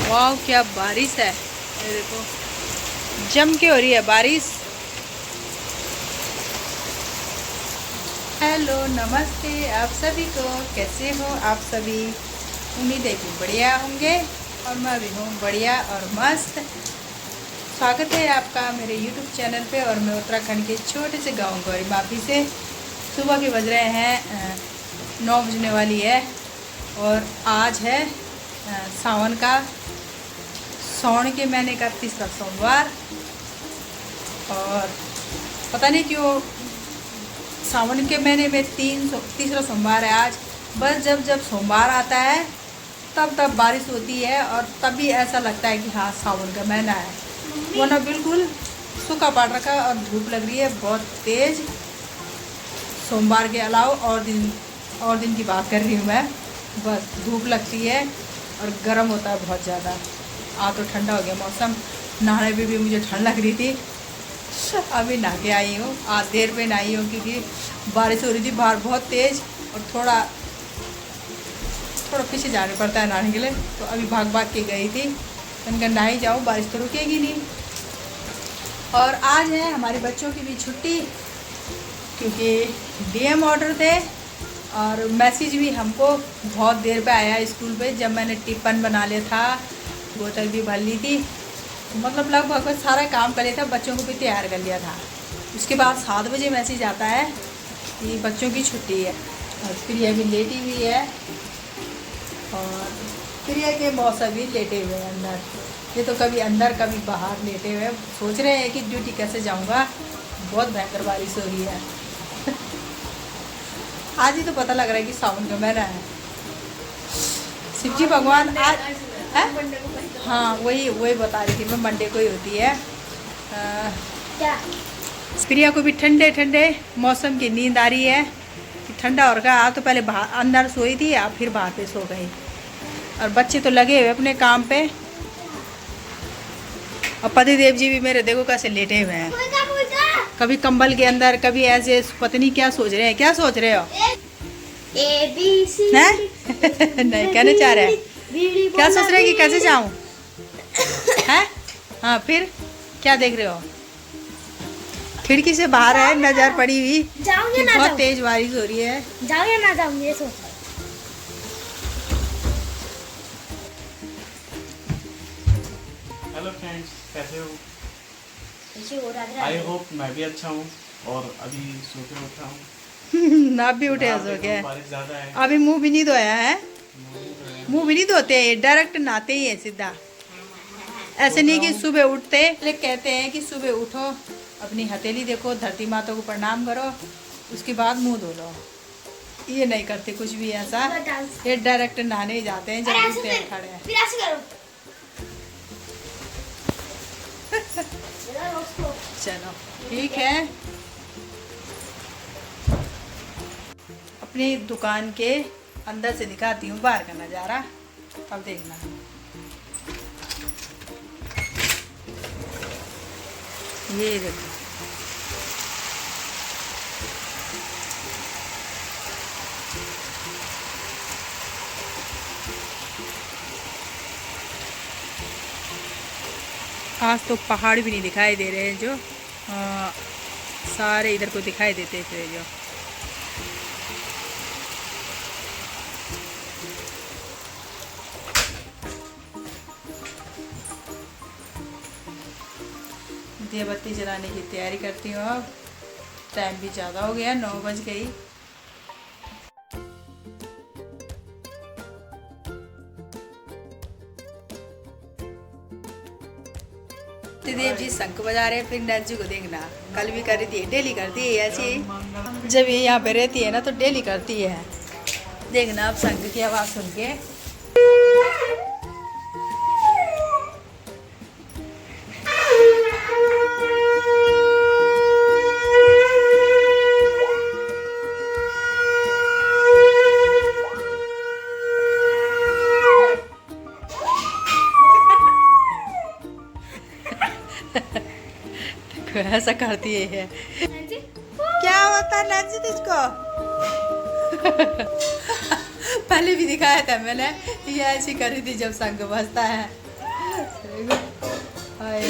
वाह क्या बारिश है, ये देखो जम के हो रही है बारिश। हेलो नमस्ते आप सभी को, कैसे हो आप सभी। उम्मीद है कि बढ़िया होंगे और मैं भी हूँ बढ़िया और मस्त। स्वागत है आपका मेरे YouTube चैनल पे। और मैं उत्तराखंड के छोटे से गांव गौरी माफी से। सुबह के बज रहे हैं 9 बजने वाली है और आज है सावन का, सावन के महीने का तीसरा सोमवार। और पता नहीं क्यों सावन के महीने में तीसरा सोमवार है आज। बस जब सोमवार आता है तब बारिश होती है और तभी ऐसा लगता है कि हाँ सावन का महीना है, वरना बिल्कुल सूखा पड़ रखा है और धूप लग रही है बहुत तेज़। सोमवार के अलावा और दिन की बात कर रही हूँ मैं। बस धूप लगती है और गर्म होता है बहुत ज़्यादा। आज तो ठंडा हो गया मौसम, नहाने में भी मुझे ठंड लग रही थी। अभी नहा के आई हूँ, आज देर पे नहाई हूँ क्योंकि बारिश हो रही थी बाहर बहुत तेज़ और थोड़ा पीछे जाना पड़ता है नहाने के लिए। तो अभी भाग के गई थी, मैंने कहा नहा ही जाऊँ, बारिश तो रुकेगी नहीं। और आज है हमारे बच्चों की भी छुट्टी क्योंकि DM ऑर्डर थे और मैसेज भी हमको बहुत देर पे आया स्कूल पे। जब मैंने टिफ़िन बना लिया था, बोतल भी भर ली थी, मतलब लगभग सारा काम कर लिया था, बच्चों को भी तैयार कर लिया था। उसके बाद 7 बजे मैसेज आता है कि बच्चों की छुट्टी है। और प्रिया भी लेटी हुई है और प्रिया के मौसा भी लेटे हुए हैं अंदर। ये तो कभी अंदर कभी बाहर लेटे हुए। सोच रहे हैं कि ड्यूटी कैसे जाऊंगा, बहुत भयंकर बारिश हो रही है। आज ही तो पता लग रहा है कि सावन का महीना है। शिवजी भगवान आज है, हाँ वही बता रही थी मैं, मंडे को ही होती है। प्रिया को भी ठंडे ठंडे मौसम की नींद आ रही है कि ठंडा हो रहा। आज तो पहले बाहर अंदर सोई थी, आप फिर बाहर पे सो गई। और बच्चे तो लगे हुए अपने काम पे। और पति देव जी भी मेरे देखो कैसे लेटे हुए हैं, कभी कंबल के अंदर, कभी ऐसे। पत्नी क्या सोच रहे हैं, क्या सोच रहे हो? नहीं कहने चाह रहे हैं, क्या सोच रहे हैं कि कैसे जाऊं हैं? हाँ फिर क्या देख रहे हो? खिड़की से बाहर है नजर पड़ी हुई कि बहुत तेज बारिश हो रही है। जाऊं या ना जाऊं ये सोच। हेलो फ्रेंड्स, कैसे हो? आई होप मैं भी अच्छा हूँ। और अभी सो के उठा हूँ। ना भी उठे सो के, बारिश ज़्यादा है। अभी मुंह भी नहीं धोया है। मुंह भी नहीं धोते, डायरेक्ट नहाते ही है सीधा। ऐसे नहीं कि सुबह उठते, कहते हैं कि सुबह उठो, अपनी हथेली देखो, धरती माता को प्रणाम करो, उसके बाद मुंह धो लो। ये नहीं करते कुछ भी ऐसा, ये डायरेक्ट नहाने ही जाते हैं जब उठते हैं खड़े हैं। चलो ठीक है। अपनी दुकान के अंदर से दिखाती हूँ बाहर का नज़ारा, अब देखना। ये देखो आज तो पहाड़ भी नहीं दिखाई दे रहे हैं, जो सारे इधर को दिखाई देते थे। जो दिया बत्ती जलाने की तैयारी करती हूँ। अब टाइम भी ज़्यादा हो गया, 9 बज गई। देव जी शंख बजा रहे हैं। फिर नैन्सी को देखना, कल भी कर रही थी, डेली करती है ऐसी। जब ये यहाँ पे रहती है ना तो डेली करती है। देखना अब शंख की आवाज़ सुन के। ऐसा करती है। क्या होता नैन्सी तुझको? पहले भी दिखाया था मैंने, ये ऐसी कर रही थी जब शंख बजता है। हाय।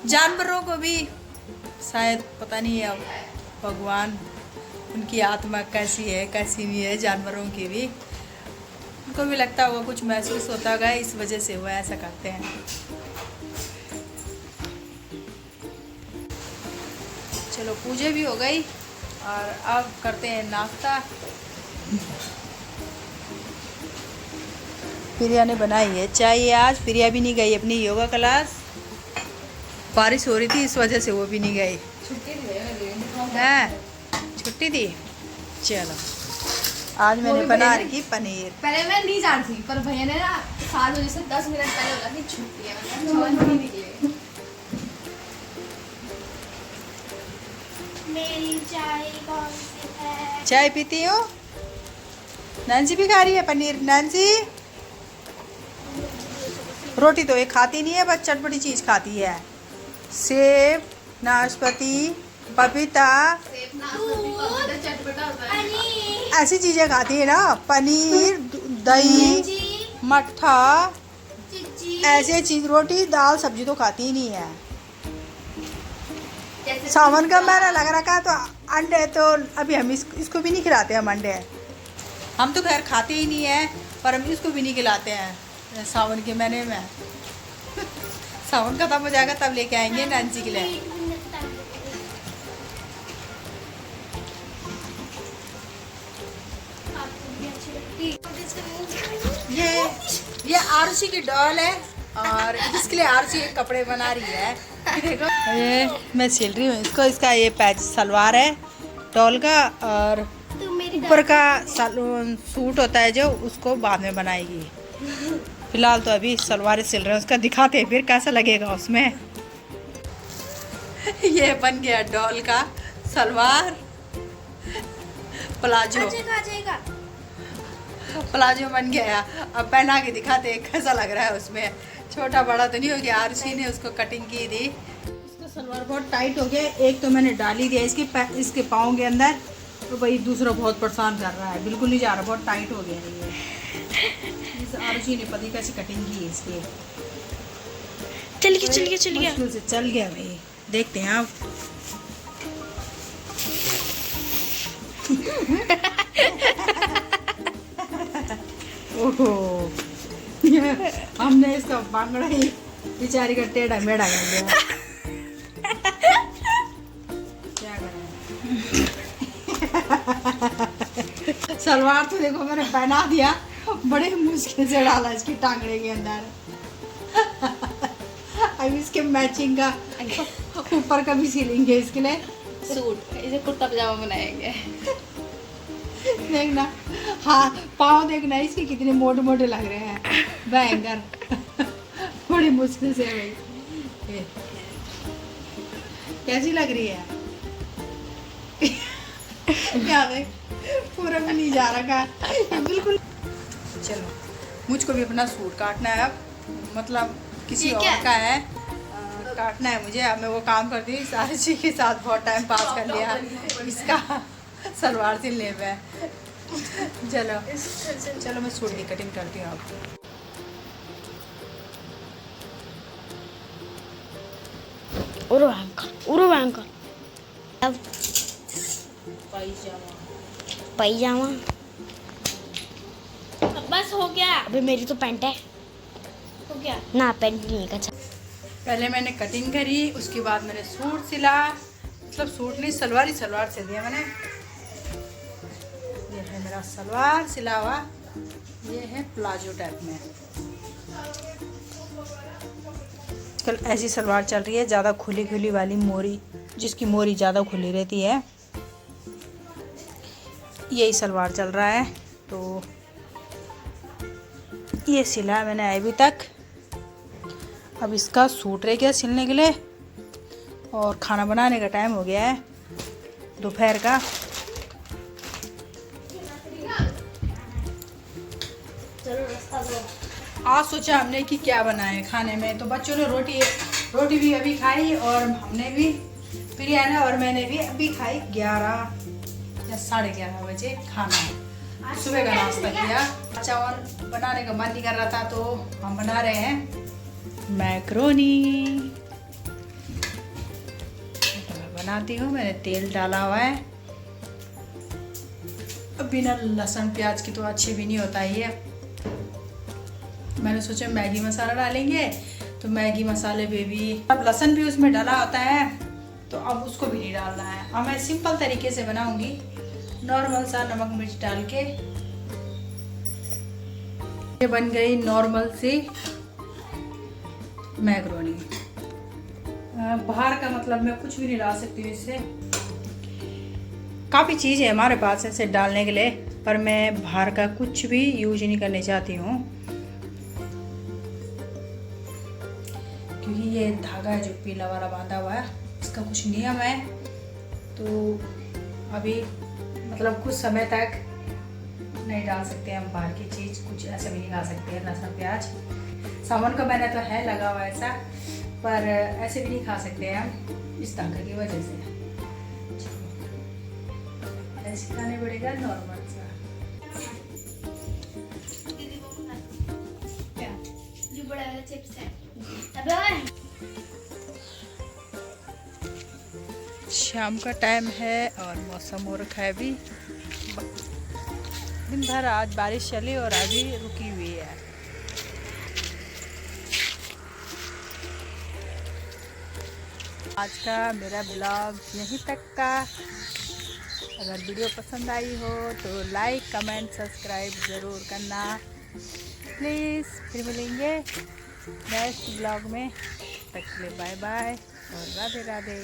जानवरों को भी शायद पता नहीं है अब भगवान उनकी आत्मा कैसी है कैसी नहीं है, जानवरों की भी उनको भी लगता होगा कुछ महसूस होता होगा, इस वजह से वो ऐसा करते हैं। चलो पूजा भी हो गई और अब करते हैं नाश्ता। प्रिया ने बनाई है चाय आज। प्रिया भी नहीं गई अपनी योगा क्लास, बारिश हो रही थी इस वजह से वो भी नहीं गई। छुट्टी थी। चलो आज मैंने बना रखी पनीर। पहले मैं नहीं जानती पर भैया ने ना 7 बजे से 10 मिनट पहले बोला कि छुट्टी है, मतलब समझ नहीं निकले। मेरी चाय कौन सी है? चाय पीती हो? नैन्सी भी खा रही है पनीर। नैन्सी रोटी तो ये खाती नहीं है, बस चटपटी चीज़ खाती है। सेब, नाशपाती, पपीता, चटपटा होता है। पनीर, ऐसी चीज़ें खाती है ना। पनीर, दही, मट्ठा, चिच्ची, ऐसे चीज़, रोटी दाल सब्जी तो खाती ही नहीं है। जैसे सावन का महीना लग रखा है तो अंडे तो अभी हम इसको भी नहीं खिलाते हम अंडे। हम तो खैर खाते ही नहीं है, पर हम इसको भी नहीं खिलाते हैं सावन के महीने में। सावन खत्म हो जाएगा तब लेके आएंगे नैन्सी के लिए। आपको भी अच्छी लगती? ये आरुषि की डॉल है और इसके लिए आरुषि एक कपड़े बना रही है। ये देखो, ये मैं सिल रही हूँ इसको। इसका ये पैच सलवार है डॉल का, और तू मेरी ऊपर का सूट होता है जो, उसको बाद में बनाएगी। फिलहाल तो अभी सलवार सिल रहे हैं, उसका दिखाते हैं फिर कैसा लगेगा उसमें। ये बन गया डॉल का सलवार प्लाजो। आ जाएगा। प्लाजो बन गया। अब पहना के दिखाते हैं कैसा लग रहा है उसमें। छोटा बड़ा तो नहीं हो गया, आरुषि ने उसको कटिंग की थी। इसका सलवार बहुत टाइट हो गया। एक तो मैंने डाल ही दिया इसके पाँव के अंदर, तो भाई दूसरा बहुत परेशान कर रहा है, बिल्कुल नहीं जा रहा, बहुत टाइट हो गया है ये। इस आरुषि ने पता कैसी कटिंग की है इसकी। चल गया। मुश्किल से चल गया भाई। देखते हैं आप। ओहो हमने इसका बांगड़ा ही बेचारी का टेढ़ा मेढ़ा कर दिया। क्या करें। सलवार तो देखो मैंने पहना दिया, बड़े मुश्किल से डाला इसकी टांगड़े के अंदर। अब इसके मैचिंग का ऊपर का भी सिलेंगे इसके लिए सूट, इसे कुर्ता पजामा बनाएंगे। देखना, हाँ पाँव देखना इसके कितने मोटे मोटे लग रहे हैं, भयंकर। बड़ी मुश्किल से भाई। ये कैसी लग रही है? क्या देख, पूरा भी नहीं जा रहा ये बिल्कुल। चलो मुझको भी अपना सूट काटना है अब, मतलब किसी और का है काटना है मुझे। अब मैं वो काम करती हूँ। साक्षी के साथ बहुत टाइम पास कर लिया इसका सलवार सिलने में। चलो मैं सूट की कटिंग करती हूँ अब। उरो बैंकर अब पैजामा बस हो गया। अभी मेरी तो पैंट है। हो गया ना, पैंट नहीं है। अच्छा पहले मैंने कटिंग करी, उसके बाद मैंने सूट सिला, मतलब सूट नहीं सलवार ही सलवार सिल दिया मैंने। ये है मेरा सलवार सिला हुआ, ये है प्लाजो टाइप में। आजकल ऐसी सलवार चल रही है ज़्यादा खुली खुली वाली, मोरी, जिसकी मोरी ज़्यादा खुली रहती है, यही सलवार चल रहा है। तो ये सिला मैंने अभी तक। अब इसका सूट रह गया सिलने के लिए, और खाना बनाने का टाइम हो गया है दोपहर का। आज सोचा हमने कि क्या बनाए खाने में, तो बच्चों ने रोटी भी अभी खाई, और हमने भी, प्रिया ने और मैंने भी अभी खाई। 11 या 11:30 बजे खाना। सुबह का नाश्ता किया। चावल बनाने का मन नहीं कर रहा था तो हम बना रहे हैं मैक्रोनी बनाती हूँ। मैंने तेल डाला हुआ है। अब बिना लहसुन प्याज की तो अच्छी भी नहीं होता ये। मैंने सोचा मैगी मसाला डालेंगे, तो मैगी मसाले पे भी अब लहसुन भी उसमें डाला होता है, तो अब उसको भी नहीं डालना है। अब मैं सिंपल तरीके से बनाऊंगी, नॉर्मल सा नमक मिर्च डाल के। ये बन गई नॉर्मल सी मैक्रोनी। बाहर का मतलब मैं कुछ भी नहीं डाल सकती हूँ इससे। काफ़ी चीज़ है हमारे पास ऐसे डालने के लिए, पर मैं बाहर का कुछ भी यूज नहीं करने चाहती हूँ, क्योंकि ये धागा है जो पीला वाला बांधा हुआ है, इसका कुछ नियम है। तो अभी मतलब कुछ समय तक नहीं डाल सकते हम बाहर की चीज़, कुछ ऐसे भी नहीं खा सकते हैं लहसुन प्याज। सावन का महीना तो है लगा हुआ ऐसा, पर ऐसे भी नहीं खा सकते हम इस धागे की वजह से। ऐसे खाने पड़ेगा नॉर्मल सा। जो बड़ा वाला चिप्स है। शाम का टाइम है और मौसम हो रखा है अभी। दिन भर आज बारिश चली और अभी रुकी हुई है। आज का मेरा ब्लॉग यहीं तक का। अगर वीडियो पसंद आई हो तो लाइक कमेंट सब्सक्राइब ज़रूर करना प्लीज़। फिर मिलेंगे नेक्स्ट ब्लॉग में। तब तक के लिए बाय बाय और राधे राधे।